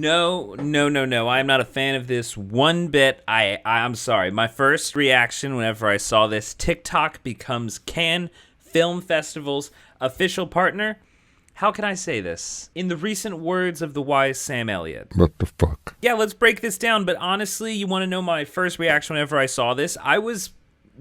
No, no, no, no. I am not a fan of this one bit. I'm sorry. My first reaction whenever I saw this, TikTok becomes Cannes Film Festival's official partner. How can I say this? In the recent words of the wise Sam Elliott. What the fuck? Yeah, let's break this down. But honestly, you want to know my first reaction whenever I saw this? I was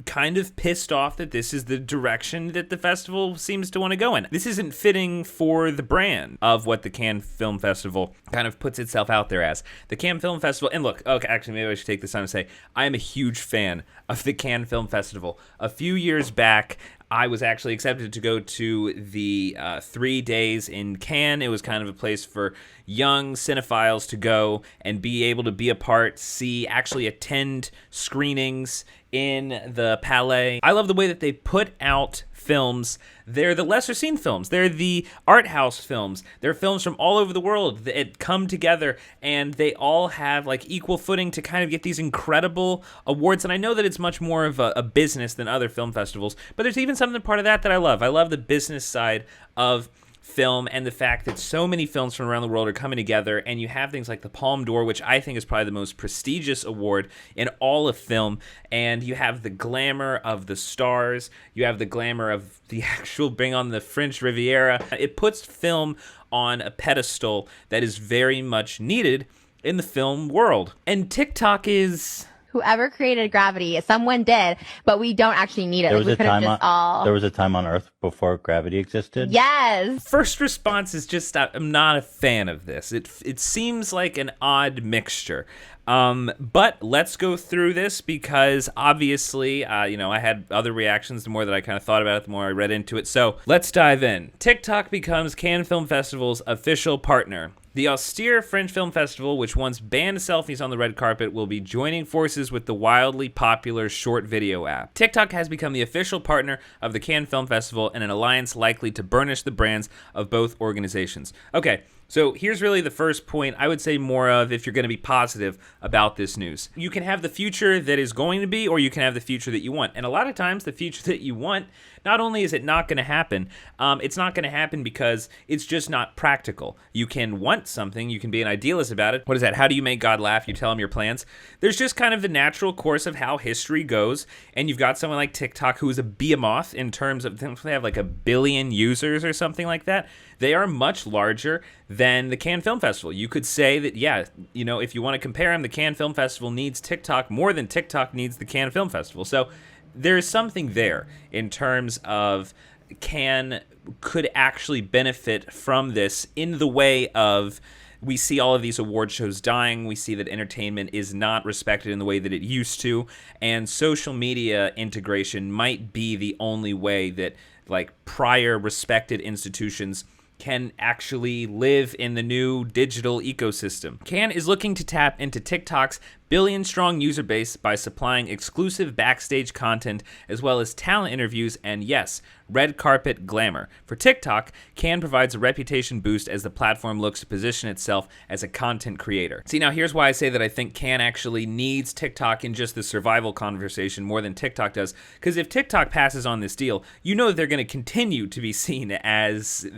kind of pissed off that this is the direction that the festival seems to want to go in. This isn't fitting for the brand of what the Cannes Film Festival kind of puts itself out there as. The Cannes Film Festival, and look, okay, actually maybe I should take this time to say, I am a huge fan of the Cannes Film Festival. A few years back, I was actually accepted to go to the 3 days in Cannes. It was kind of a place for young cinephiles to go and be able to be a part, actually attend screenings in the Palais. I love the way that they put out films. They're the lesser seen films. They're the art house films. They're films from all over the world that come together, and they all have like equal footing to kind of get these incredible awards. And I know that it's much more of a business than other film festivals, but there's even something part of that I love. I love the business side of film and the fact that so many films from around the world are coming together, and you have things like the Palme d'Or, which I think is probably the most prestigious award in all of film, and you have the glamour of the stars, you have the glamour of the actual bring on the French Riviera. It puts film on a pedestal that is very much needed in the film world. And TikTok is... Whoever created gravity, someone did, but we don't actually need it. There Like, was we a could have time just on there was a time on Earth before gravity existed. Yes. First response is just I'm not a fan of this. It seems like an odd mixture. But let's go through this because obviously, I had other reactions. The more that I kind of thought about it, the more I read into it. So let's dive in. TikTok becomes Cannes Film Festival's official partner. The austere French Film Festival, which once banned selfies on the red carpet, will be joining forces with the wildly popular short video app. TikTok has become the official partner of the Cannes Film Festival and an alliance likely to burnish the brands of both organizations. Okay, so here's really the first point I would say more of if you're going to be positive about this news. You can have the future that is going to be, or you can have the future that you want. And a lot of times the future that you want, not only is it not going to happen, it's not going to happen because it's just not practical. You can want something, you can be an idealist about it. What is that? How do you make God laugh? You tell him your plans. There's just kind of the natural course of how history goes, and you've got someone like TikTok who is a behemoth in terms of, they have like 1 billion users or something like that. They are much larger than the Cannes Film Festival. You could say that, yeah, if you want to compare them, the Cannes Film Festival needs TikTok more than TikTok needs the Cannes Film Festival. So there is something there in terms of Cannes could actually benefit from this in the way of, we see all of these award shows dying. We see that entertainment is not respected in the way that it used to. And social media integration might be the only way that like prior respected institutions can actually live in the new digital ecosystem. Cannes is looking to tap into TikTok's billion-strong user base by supplying exclusive backstage content as well as talent interviews and, yes, red carpet glamour. For TikTok, Cannes provides a reputation boost as the platform looks to position itself as a content creator. See, now here's why I say that I think Cannes actually needs TikTok in just the survival conversation more than TikTok does, because if TikTok passes on this deal, you know that they're going to continue to be seen as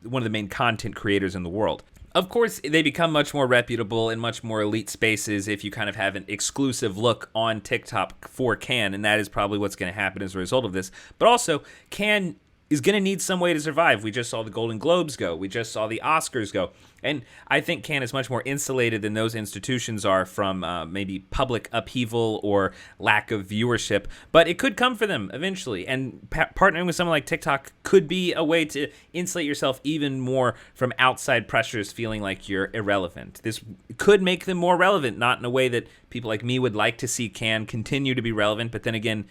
one of the main content creators in the world. Of course, they become much more reputable in much more elite spaces if you kind of have an exclusive look on TikTok for Cannes, and that is probably what's going to happen as a result of this. But also, Cannes is going to need some way to survive. We just saw the Golden Globes go. We just saw the Oscars go. And I think Cannes is much more insulated than those institutions are from maybe public upheaval or lack of viewership. But it could come for them eventually. And partnering with someone like TikTok could be a way to insulate yourself even more from outside pressures feeling like you're irrelevant. This could make them more relevant, not in a way that people like me would like to see Cannes continue to be relevant. But then again,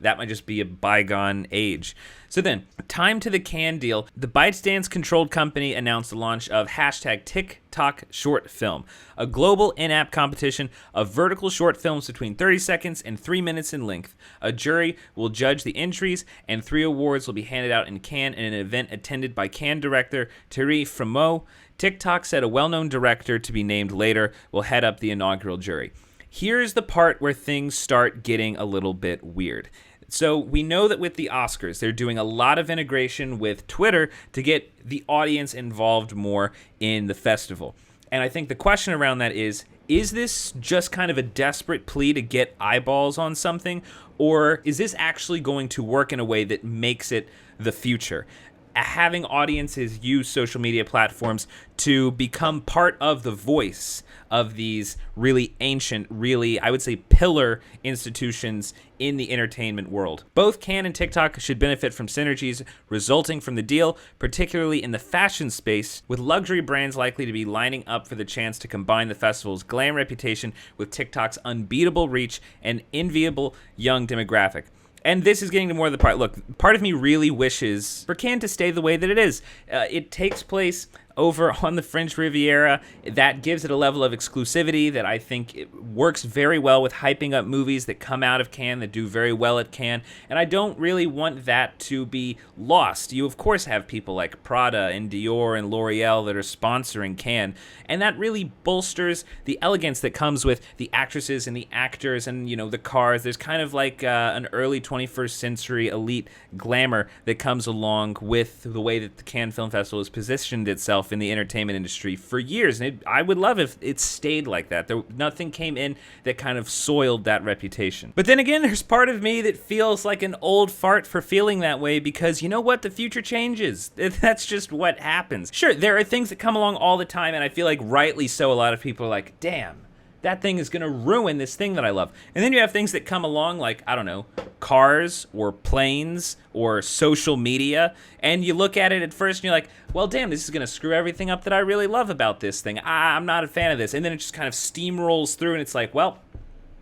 that might just be a bygone age. So then, time to the Cannes deal. The ByteDance-controlled company announced the launch of hashtag TikTok Short Film, a global in-app competition of vertical short films between 30 seconds and 3 minutes in length. A jury will judge the entries, and 3 awards will be handed out in Cannes in an event attended by Cannes director Thierry Frémaux. TikTok said a well-known director to be named later will head up the inaugural jury. Here's the part where things start getting a little bit weird. So we know that with the Oscars, they're doing a lot of integration with Twitter to get the audience involved more in the festival. And I think the question around that is this just kind of a desperate plea to get eyeballs on something, or is this actually going to work in a way that makes it the future? Having audiences use social media platforms to become part of the voice of these really ancient, really, I would say, pillar institutions in the entertainment world. Both Cannes and TikTok should benefit from synergies resulting from the deal, particularly in the fashion space, with luxury brands likely to be lining up for the chance to combine the festival's glam reputation with TikTok's unbeatable reach and enviable young demographic. And this is getting to more of the part. Look, part of me really wishes for Cannes to stay the way that it is. It takes place over on the French Riviera. That gives it a level of exclusivity that I think it works very well with hyping up movies that come out of Cannes, that do very well at Cannes. And I don't really want that to be lost. You, of course, have people like Prada and Dior and L'Oreal that are sponsoring Cannes. And that really bolsters the elegance that comes with the actresses and the actors and, the cars. There's kind of like an early 21st century elite glamour that comes along with the way that the Cannes Film Festival has positioned itself in the entertainment industry for years. And I would love if it stayed like that. Nothing came in that kind of soiled that reputation. But then again, there's part of me that feels like an old fart for feeling that way, because you know what? The future changes. That's just what happens. Sure, there are things that come along all the time, and I feel like rightly so, a lot of people are like, damn, that thing is going to ruin this thing that I love. And then you have things that come along like, I don't know, cars or planes or social media, and you look at it at first and you're like, well, damn, this is going to screw everything up that I really love about this thing. I'm not a fan of this. And then it just kind of steamrolls through, and it's like, well,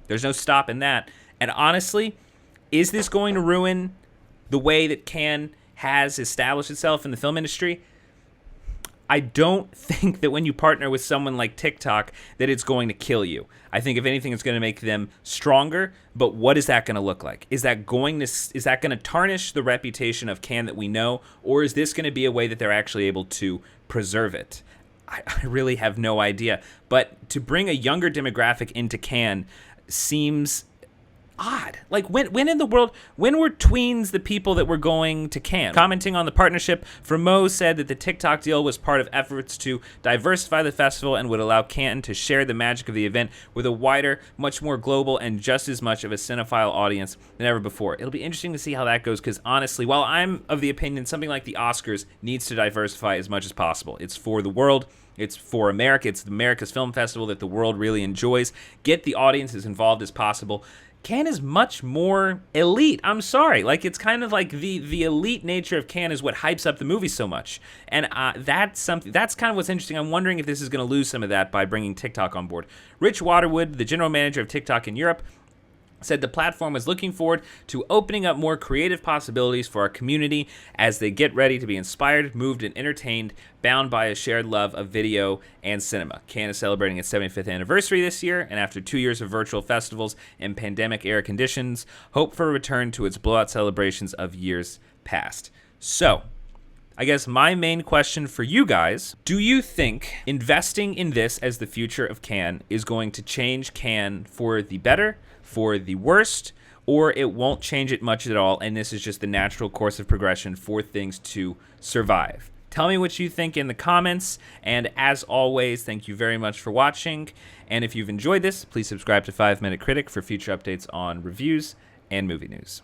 there's no stopping that. And honestly, is this going to ruin the way that Cannes has established itself in the film industry? I don't think that when you partner with someone like TikTok that it's going to kill you. I think if anything, it's going to make them stronger. But what is that going to look like? Is that going to tarnish the reputation of Cannes that we know, or is this going to be a way that they're actually able to preserve it? I really have no idea. But to bring a younger demographic into Cannes seems odd. Like, when in the world, when were tweens the people that were going to Cannes? Commenting on the partnership, Fremo said that the TikTok deal was part of efforts to diversify the festival and would allow Canton to share the magic of the event with a wider, much more global, and just as much of a cinephile audience than ever before. It'll be interesting to see how that goes, because honestly, while I'm of the opinion something like the Oscars needs to diversify as much as possible, it's for the world, it's for America, it's America's film festival that the world really enjoys. Get the audience as involved as possible. Cannes is much more elite. I'm sorry. Like, it's kind of like the elite nature of Cannes is what hypes up the movie so much. And that's kind of what's interesting. I'm wondering if this is going to lose some of that by bringing TikTok on board. Rich Waterwood, the general manager of TikTok in Europe, said the platform was looking forward to opening up more creative possibilities for our community as they get ready to be inspired, moved, and entertained, bound by a shared love of video and cinema. Cannes is celebrating its 75th anniversary this year, and after 2 years of virtual festivals and pandemic-era conditions, hope for a return to its blowout celebrations of years past. So, I guess my main question for you guys, do you think investing in this as the future of Cannes is going to change Cannes for the better, for the worst, or it won't change it much at all, and this is just the natural course of progression for things to survive? Tell me what you think in the comments, and as always, thank you very much for watching, and if you've enjoyed this, please subscribe to 5 Minute Critic for future updates on reviews and movie news.